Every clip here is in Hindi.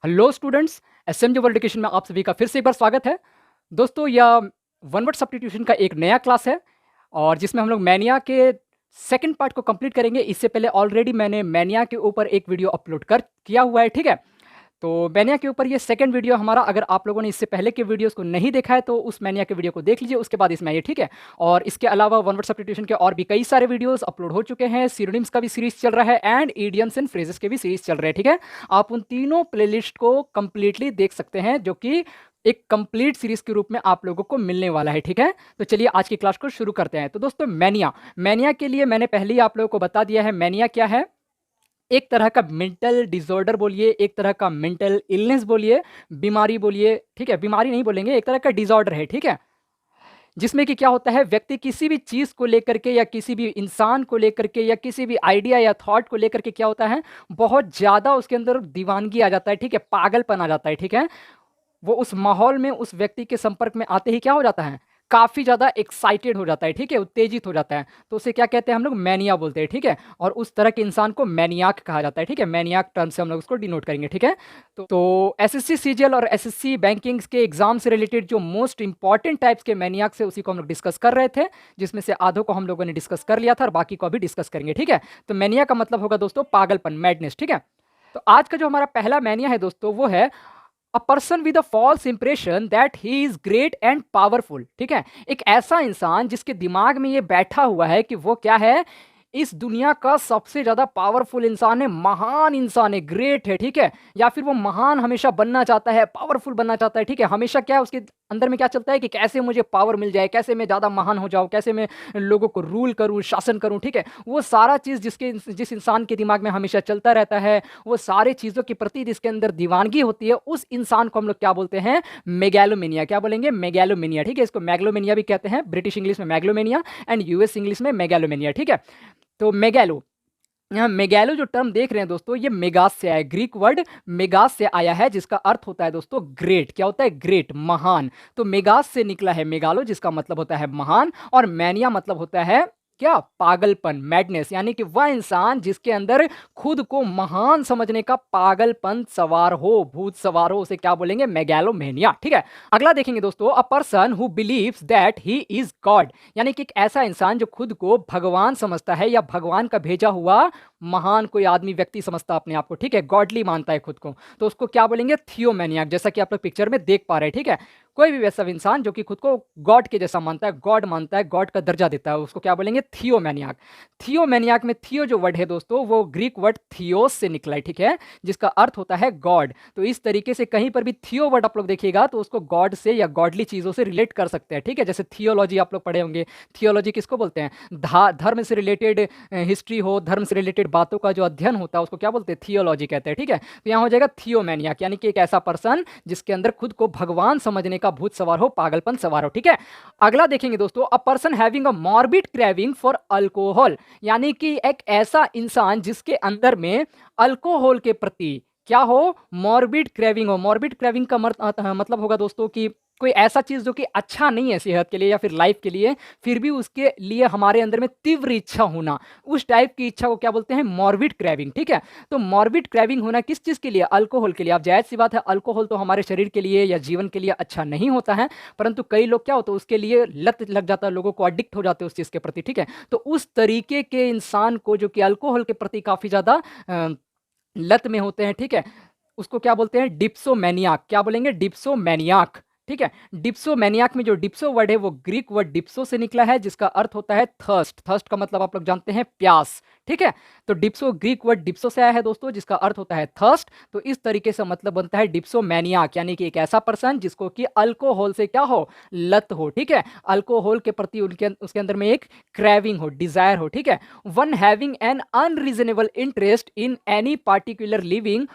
Hello students, SMJ world education में आप सभी का फिर से एक बार स्वागत है। दोस्तों, यह वन वर्ड सब्स्टिट्यूशन का एक नया क्लास है और जिसमें हम लोग मैनिया के सेकंड पार्ट को कंप्लीट करेंगे। इससे पहले ऑलरेडी मैंने मैनिया के ऊपर एक वीडियो अपलोड कर किया हुआ है, ठीक है। तो मैनिया के ऊपर ये सेकंड वीडियो हमारा, अगर आप लोगों ने इससे पहले के वीडियोस को नहीं देखा है तो उस मैनिया के वीडियो को देख लीजिए, उसके बाद इसमें आइए, ठीक है। और इसके अलावा वन वर्ड सब्स्टिट्यूशन के और भी कई सारे वीडियोस अपलोड हो चुके हैं। सिनोनिम्स का भी सीरीज चल रहा है एंड इडियम्स एंड फ्रेजेस के भी सीरीज चल रहे हैं, ठीक है। आप उन तीनों प्लेलिस्ट को कंप्लीटली देख सकते हैं, जो कि एक कंप्लीट सीरीज के रूप में आप लोगों को मिलने वाला है, ठीक है। तो चलिए आज की क्लास को शुरू करते हैं। तो दोस्तों, मैनिया मैनिया के लिए मैंने पहले ही आप लोगों को बता दिया है, मैनिया क्या है। एक तरह का मेंटल डिसऑर्डर बोलिए, एक तरह का मेंटल इलनेस बोलिए, बीमारी बोलिए, ठीक है। बीमारी नहीं बोलेंगे, एक तरह का डिसऑर्डर है, ठीक है। जिसमें कि क्या होता है, व्यक्ति किसी भी चीज़ को लेकर के या किसी भी इंसान को लेकर के या किसी भी आइडिया या थॉट को लेकर के क्या होता है, बहुत ज़्यादा उसके अंदर दीवानगी आ जाता है, ठीक है। पागलपन आ जाता है, ठीक है। वो उस माहौल में उस व्यक्ति के संपर्क में आते ही क्या हो जाता है, काफ़ी ज़्यादा एक्साइटेड हो जाता है, ठीक है, उत्तेजित हो जाता है। तो उसे क्या कहते हैं, हम लोग मैनिया बोलते हैं, ठीक है। और उस तरह के इंसान को मैनियाक कहा जाता है, ठीक है। मैनियाक टर्म से हम लोग उसको डिनोट करेंगे, ठीक है। तो एसएससी सीजीएल और एसएससी बैंकिंग के एग्जाम से रिलेटेड जो मोस्ट इंपॉर्टेंट टाइप्स के मैनियाक से, उसी को हम लोग डिस्कस कर रहे थे, जिसमें से आधों को हम लोगों ने डिस्कस कर लिया था और बाकी को अभी डिस्कस करेंगे, ठीक है। तो मैनिया का मतलब होगा दोस्तों पागलपन, मैडनेस, ठीक है। तो आज का जो हमारा पहला मैनिया है दोस्तों, वो है a person with a false impression that he is great and powerful, ठीक है। एक ऐसा इंसान जिसके दिमाग में ये बैठा हुआ है कि वो क्या है, इस दुनिया का सबसे ज्यादा पावरफुल इंसान है, महान इंसान है, ग्रेट है, ठीक है। या फिर वो महान हमेशा बनना चाहता है, पावरफुल बनना चाहता है, ठीक है। हमेशा क्या है उसके अंदर में क्या चलता है कि कैसे मुझे पावर मिल जाए, कैसे मैं ज्यादा महान हो जाऊं, कैसे मैं लोगों को रूल करूं, शासन करूं, ठीक है। वो सारा चीज जिस इंसान के दिमाग में हमेशा चलता रहता है, वो सारी चीजों के प्रति जिसके अंदर दीवानगी होती है, उस इंसान को हम लोग क्या बोलते हैं, मेगैलोमेनिया। क्या बोलेंगे, मेगैलोमेनिया, ठीक है। इसको मैग्लोमेनिया भी कहते हैं, ब्रिटिश इंग्लिश में मैग्लोमेनिया एंड यूएस इंग्लिश में मेगैलोमेनिया, ठीक है। तो मेगैलो, यहाँ मेगैलो जो टर्म देख रहे हैं दोस्तों, ये मेगास से आया है, ग्रीक वर्ड मेगास से आया है, जिसका अर्थ होता है दोस्तों ग्रेट। क्या होता है, ग्रेट, महान। तो मेगास से निकला है मेगालो, जिसका मतलब होता है महान, और मैनिया मतलब होता है क्या, पागलपन, मैडनेस। यानी कि वह इंसान जिसके अंदर खुद को महान समझने का पागलपन सवार हो, भूत सवार हो, उसे क्या बोलेंगे, मेगैलोमेनिया, ठीक है। अगला देखेंगे दोस्तों, a person who believes that he is God. यानी कि एक ऐसा इंसान जो खुद को भगवान समझता है या भगवान का भेजा हुआ महान कोई आदमी, व्यक्ति समझता है अपने आप को, ठीक है, गॉडली मानता है खुद को, तो उसको क्या बोलेंगे, थियोमैनियाक। जैसा कि आप लोग पिक्चर में देख पा रहे हैं, ठीक है। कोई भी वैसा इंसान जो कि खुद को गॉड के जैसा मानता है, गॉड मानता है, गॉड का दर्जा देता है, उसको क्या बोलेंगे, थियोमैनियाक। थियोमैनियाक में थियो जो वर्ड है दोस्तों, वो ग्रीक वर्ड थियोस से निकला है, ठीक है, जिसका अर्थ होता है गॉड। तो इस तरीके से कहीं पर भी थियो वर्ड आप लोग देखिएगा तो उसको गॉड से या गॉडली चीजों से रिलेट कर सकते हैं, ठीक है। जैसे थियोलॉजी आप लोग पढ़े होंगे, थियोलॉजी किसको बोलते हैं, धर्म से रिलेटेड हिस्ट्री हो, धर्म से रिलेटेड बातों का जो अध्ययन होता है उसको क्या बोलते हैं, थियोलॉजी कहते हैं, ठीक है। तो यहाँ हो जाएगा थियोमैनियाक, यानी कि एक ऐसा पर्सन जिसके अंदर खुद को भगवान समझने का भूत सवार हो, पागलपन सवार हो, ठीक है। अगला देखेंगे दोस्तों, a person having a morbid craving for alcohol. यानी कि एक ऐसा इंसान जिसके अंदर में अल्कोहल के प्रति क्या हो, मॉर्बिड क्रेविंग हो। मॉर्बिड क्रेविंग का मतलब होगा दोस्तों कि कोई ऐसा चीज जो कि अच्छा नहीं है सेहत के लिए या फिर लाइफ के लिए, फिर भी उसके लिए हमारे अंदर में तीव्र इच्छा होना, उस टाइप की इच्छा को क्या बोलते हैं, मॉर्बिड क्रेविंग, ठीक है। तो मॉर्बिड क्रेविंग होना किस चीज के लिए, अल्कोहल के लिए। अब जायज सी बात है, अल्कोहल तो हमारे शरीर के लिए या जीवन के लिए अच्छा नहीं होता है, परंतु कई लोग क्या होता है, उसके लिए लत लग जाता है, लोगों को अडिक्ट हो जाते हैं उस चीज के प्रति, ठीक है। तो उस तरीके के इंसान को जो कि अल्कोहल के प्रति काफी ज्यादा लत में होते हैं, ठीक है, उसको क्या बोलते हैं, डिप्सोमैनियाक। क्या बोलेंगे, डिप्सोमैनियाक, ठीक है। डिप्सोमैनियाक में जो डिप्सो वर्ड है वो ग्रीक वर्ड डिप्सो से निकला है, जिसका अर्थ होता है थर्स्ट। थर्स्ट का मतलब आप लोग जानते हैं, प्यास, ठीक है। तो डिप्सो ग्रीक वर्ड डिप्सो से आया है दोस्तों, जिसका अर्थ होता है थर्स्ट। तो इस तरीके से मतलब बनता है डिप्सोमैनियाक, यानी कि एक ऐसा पर्सन जिसको कि अल्कोहल से क्या हो, लत हो, ठीक है। अल्कोहल के प्रति उसके अंदर में एक क्रेविंग हो, डिजायर हो, ठीक है। One having an unreasonable interest in any particular living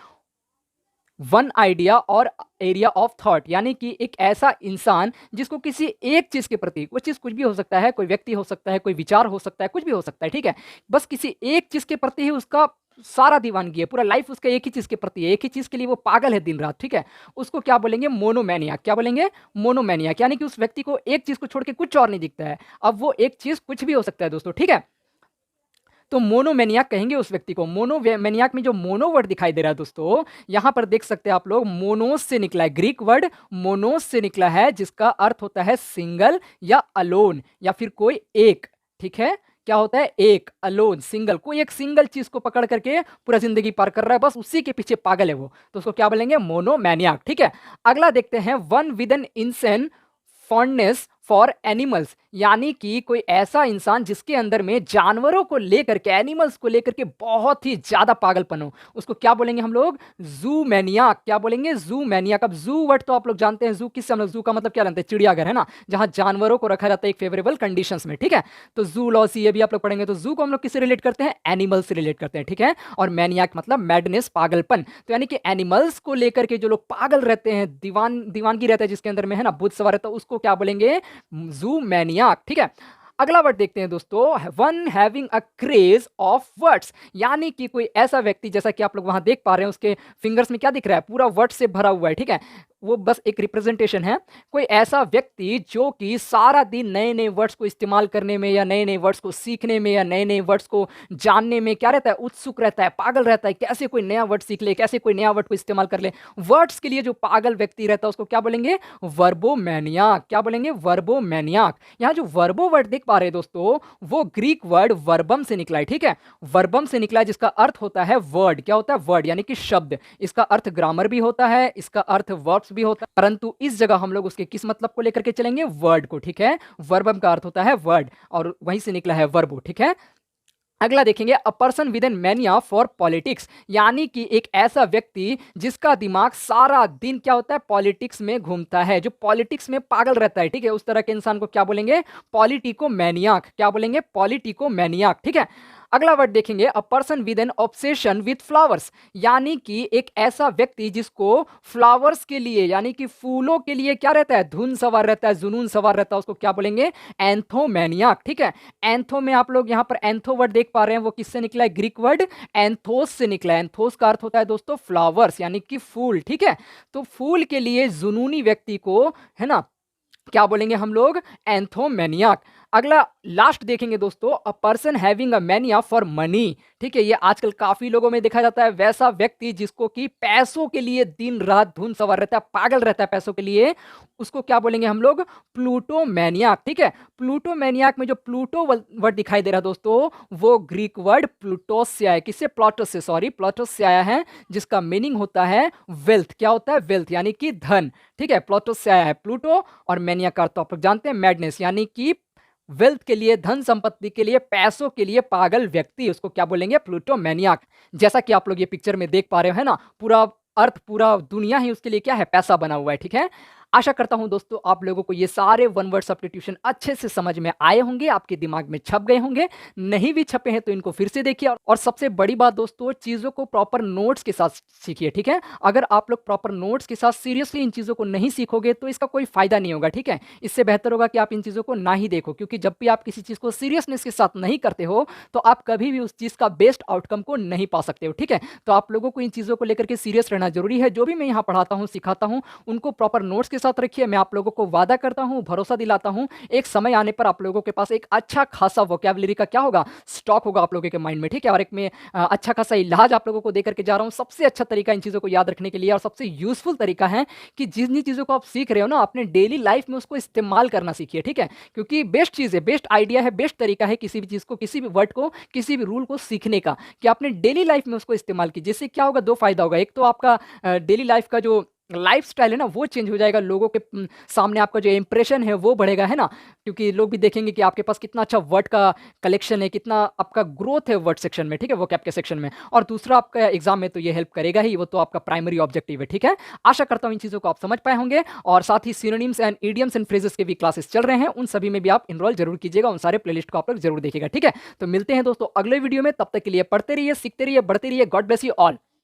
one idea और एरिया ऑफ थॉट। यानी कि एक ऐसा इंसान जिसको किसी एक चीज के प्रति, वो चीज कुछ भी हो सकता है, कोई व्यक्ति हो सकता है, कोई विचार हो सकता है, कुछ भी हो सकता है, ठीक है, बस किसी एक चीज के प्रति ही उसका सारा दीवानगी है, पूरा लाइफ उसका एक ही चीज के प्रति है, एक ही चीज के लिए वो पागल है दिन रात, ठीक है। उसको क्या बोलेंगे, मोनोमैनिया। क्या बोलेंगे, मोनोमैनिया। यानी कि उस व्यक्ति को एक चीज को छोड़ के कुछ और नहीं दिखता है। अब वो एक चीज कुछ भी हो सकता है दोस्तों, ठीक है। तो मोनोमैनियाक कहेंगे उस व्यक्ति को। मोनोमैनियाक में जो मोनो वर्ड दिखाई दे रहा है दोस्तों, यहाँ पर देख सकते हैं आप लोग, मोनोस से निकला है, ग्रीक वर्ड मोनोस से निकला है, जिसका अर्थ होता है सिंगल या अलोन या फिर कोई एक। ठीक है, क्या होता है? एक, अलोन, सिंगल। कोई एक सिंगल चीज को पकड़ करके पूरा जिंदगी पार कर रहा है, बस उसी के पीछे पागल है वो, तो उसको क्या बोलेंगे? मोनोमैनियाक। ठीक है, अगला देखते हैं, one with an insane fondness for animals, यानी कि कोई ऐसा इंसान जिसके अंदर में जानवरों को लेकर के, एनिमल्स को लेकर के बहुत ही ज्यादा पागलपन हो, उसको क्या बोलेंगे हम लोग? जू मैनियाक। क्या बोलेंगे? जू मैनियाक। अब जू वर्ड तो आप लोग जानते हैं, जू किससे हम लोग, जू का मतलब क्या जानते हैं? चिड़ियाघर, है ना, जहां जानवरों को रखा जाता है एक फेवरेबल कंडीशंस में। ठीक है, तो जूलॉजी ये भी आप लोग पढ़ेंगे, तो जू को हम लोग किससे रिलेट करते हैं? एनिमल्स से रिलेट करते हैं। ठीक है, और मैनियाक मतलब मैडनेस, पागलपन। तो यानी कि एनिमल्स को लेकर के जो लोग पागल रहते हैं, दीवानगी रहता है जिसके अंदर में, है ना, बुद्ध सवार रहता है, उसको क्या बोलेंगे? जू मैनियाक। ठीक है, अगला वर्ड देखते हैं दोस्तों, one having a craze of words, यानी कि कोई ऐसा व्यक्ति, जैसा कि आप लोग वहां देख पा रहे हैं, उसके फिंगर्स में क्या दिख रहा है? पूरा वर्ड से भरा हुआ है। ठीक है, वो बस एक रिप्रेजेंटेशन है। कोई ऐसा व्यक्ति जो कि सारा दिन नए नए वर्ड्स को इस्तेमाल करने में, या नए नए वर्ड्स को सीखने में, या नए नए वर्ड्स को जानने में क्या रहता है? उत्सुक रहता है, पागल रहता है, कैसे कोई नया वर्ड सीख ले, कैसे कोई नया वर्ड को इस्तेमाल कर ले। वर्ड्स के लिए जो पागल व्यक्ति रहता है उसको क्या बोलेंगे? वर्बोमैनियाक। क्या बोलेंगे? वर्बोमैनियाक। यहाँ जो वर्बो वर्ड देख पा रहे हैं दोस्तों, वो ग्रीक वर्ड वर्बम से निकला है। ठीक है, वर्बम से निकला है, जिसका अर्थ होता है वर्ड। क्या होता है? वर्ड, यानी कि शब्द। इसका अर्थ ग्रामर भी होता है, इसका अर्थ वर्ड्स भी होता है, परंतु इस जगह हम लोग उसके किस मतलब को लेकर के चलेंगे? वर्ड को। ठीक है, वर्बम का अर्थ होता है वर्ड, और वहीं से निकला है वर्बो। ठीक है, अगला देखेंगे, a person with an mania for politics, यानी कि एक ऐसा व्यक्ति जिसका दिमाग सारा दिन क्या होता है? पॉलिटिक्स में घूमता है, जो पॉलिटिक्स में पागल रहता है। ठीक है, उस तरह के इंसान को क्या बोलेंगे? पॉलिटिको मैनियाक। क्या बोलेंगे? पॉलिटिको मैनियाक। ठीक है, अगला वर्ड देखेंगे, a person with N obsession with flowers, यानी कि एक ऐसा व्यक्ति जिसको फ्लावर्स के लिए, यानी कि फूलों के लिए क्या रहता है? धुन सवार रहता है, जुनून सवार रहता है, उसको क्या बोलेंगे? एंथोमैनियाक। ठीक है, एंथो में आप लोग यहाँ पर एंथो वर्ड देख पा रहे हैं, वो किससे निकला है? ग्रीक वर्ड एंथोस से निकला है। एंथोस का अर्थ होता है दोस्तों फ्लावर्स, यानी कि फूल। ठीक है, तो फूल के लिए जुनूनी व्यक्ति को, है ना, क्या बोलेंगे हम लोग? एंथोमैनियाक। अगला लास्ट देखेंगे दोस्तों, a person having a mania for money. ठीक है, ये आजकल काफी लोगों में देखा जाता है, वैसा व्यक्ति जिसको कि पैसों के लिए दिन रात धुन सवार रहता है, पागल रहता है पैसों के लिए, उसको क्या बोलेंगे हम लोग? प्लूटोमैनियाक। ठीक है, प्लूटोमैनियाक में जो प्लूटो वर्ड दिखाई दे रहा है दोस्तों, वो ग्रीक वर्ड प्लूटोस से आया है। किससे? प्लॉटस से, सॉरी, प्लॉटस से आया है, जिसका मीनिंग होता है वेल्थ। क्या होता है? वेल्थ, यानी कि धन। ठीक है, प्लॉटस से आया है प्लूटो, और मैनिया का अर्थ आप लोग जानते हैं मैडनेस, यानी कि वेल्थ के लिए, धन संपत्ति के लिए, पैसों के लिए पागल व्यक्ति, उसको क्या बोलेंगे? प्लूटोमैनियाक। जैसा कि आप लोग ये पिक्चर में देख पा रहे हो, है ना, पूरा अर्थ, पूरा दुनिया ही उसके लिए क्या है? पैसा बना हुआ है। ठीक है, आशा करता हूं दोस्तों आप लोगों को ये सारे वन वर्ड सब्स्टिट्यूशन अच्छे से समझ में आए होंगे, आपके दिमाग में छप गए होंगे। नहीं भी छपे हैं तो इनको फिर से देखिए, और सबसे बड़ी बात दोस्तों, चीजों को प्रॉपर नोट्स के साथ सीखिए। ठीक है, अगर आप लोग प्रॉपर नोट्स के साथ सीरियसली इन चीजों को नहीं सीखोगे तो इसका कोई फायदा नहीं होगा। ठीक है, इससे बेहतर होगा कि आप इन चीजों को ना ही देखो, क्योंकि जब भी आप किसी चीज को सीरियसनेस के साथ नहीं करते हो तो आप कभी भी उस चीज का बेस्ट आउटकम को नहीं पा सकते हो। ठीक है, तो आप लोगों को इन चीजों को लेकर के सीरियस रहना जरूरी है। जो भी मैं यहाँ पढ़ाता हूँ, सिखाता हूँ, उनको प्रॉपर नोट्स के साथ रखिए। मैं आप लोगों को वादा करता हूं, भरोसा दिलाता हूं, एक समय आने पर आप लोगों के पास एक अच्छा खासा वोकैबुलरी का क्या होगा? स्टॉक होगा आप लोगों के माइंड में। ठीक है, और एक मैं अच्छा खासा इलाज आप लोगों को देकर के जा रहा हूं। सबसे अच्छा तरीका इन चीजों को याद रखने के लिए, और सबसे यूजफुल तरीका है कि जिन चीजों को आप सीख रहे हो ना, अपने डेली लाइफ में उसको इस्तेमाल करना सीखिए। ठीक है, क्योंकि बेस्ट चीज है, बेस्ट आइडिया है, बेस्ट तरीका है किसी भी चीज को, किसी भी वर्ड को, किसी भी रूल को सीखने का, कि आपने डेली लाइफ में उसको इस्तेमाल कीजिए। जिससे क्या होगा? दो फायदा होगा। एक तो आपका डेली लाइफ का जो लाइफ स्टाइल है ना, वो चेंज हो जाएगा, लोगों के सामने आपका जो इंप्रेशन है वो बढ़ेगा, है ना, क्योंकि लोग भी देखेंगे कि आपके पास कितना अच्छा वर्ड का कलेक्शन है, कितना आपका ग्रोथ है वर्ड सेक्शन में। ठीक है, वो कैप के सेक्शन में। और दूसरा, आपका एग्जाम में तो ये हेल्प करेगा ही, वो तो आपका प्राइमरी ऑब्जेक्टिव है। ठीक है, आशा करता हूं इन चीजों को आप समझ पाए होंगे, और साथ ही synonyms and idioms and phrases के भी क्लासेस चल रहे हैं, उन सभी में भी आप इनरोल जरूर कीजिएगा, उन सारे प्लेलिस्ट को आप लोग जरूर देखिएगा। ठीक है, तो मिलते हैं दोस्तों अगले वीडियो में, तब तक के लिए पढ़ते रहिए, सीखते रहिए, बढ़ते रहिए। God bless you all.